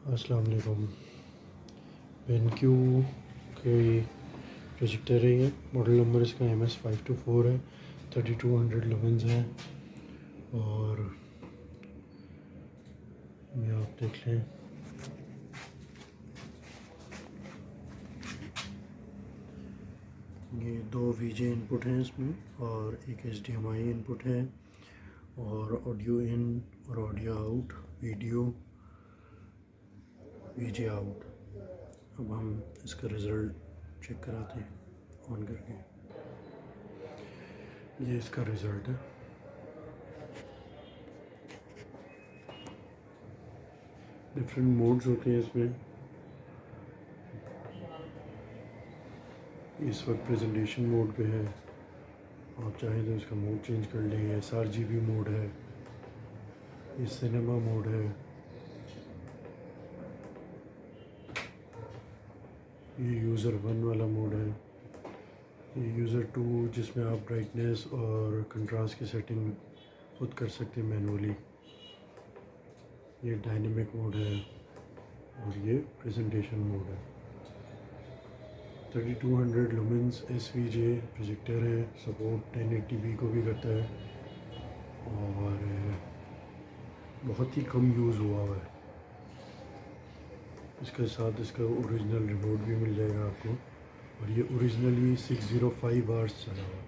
अस्सलाम वालेकुम। Benq के प्रोजेक्टर है ये। मॉडल नंबर इसका MS524 है। 3200 लुमेंस है और ये आप देख लें। ये 2 VJ इनपुट हैं इसमें और एक HDMI इनपुट है और ऑडियो इन और audio out, video VJ out. अब हम इसका रिज़ल्ट चेक कराते हैं ऑन करके। ये इसका रिज़ल्ट है। डिफरेंट मोड्स होते हैं इसमें। इस वक्त प्रेजेंटेशन मोड पे है। आप चाहें तो इसका मोड चेंज कर लें। ये sRGB मोड है, ये सिनेमा मोड है, ये यूज़र 1 वाला मोड है, ये यूज़र 2 जिसमें आप ब्राइटनेस और कंट्रास्ट की सेटिंग खुद कर सकते हैं मैनुअली। ये डायनेमिक मोड है और ये प्रेजेंटेशन मोड है। 3200 लुमेंस SVGA प्रोजेक्टर है। सपोर्ट 1080p को भी करता है और बहुत ही कम यूज़ हुआ है। इसके साथ इसका ओरिजिनल रिमोट भी मिल जाएगा आपको और ये ओरिजिनली 605 आवर्स चला हुआ।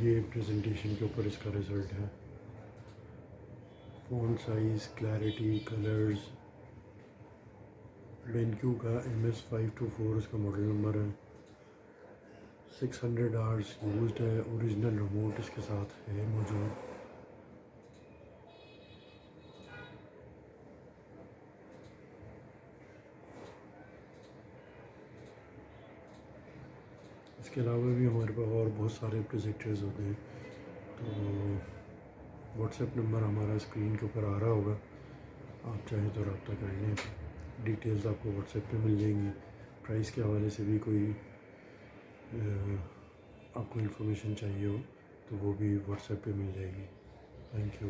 ये प्रेजेंटेशन के ऊपर इसका रिज़ल्ट है। Font size, clarity, colours. Benq का MS524 इसका मॉडल नंबर है। 600 आवर्स यूज्ड है। ओरिजिनल रिमोट इसके साथ है मौजूद। इसके अलावा भी हमारे पास और बहुत सारे प्रोजेक्टर्स होते हैं। तो व्हाट्सएप नंबर हमारा स्क्रीन के ऊपर आ रहा होगा, आप चाहें तो रब्ता कर लें। डिटेल्स आपको व्हाट्सएप पे मिल जाएंगी। प्राइस के हवाले से भी कोई आपको इन्फॉर्मेशन चाहिए हो तो वो भी व्हाट्सएप पे मिल जाएगी। Thank you.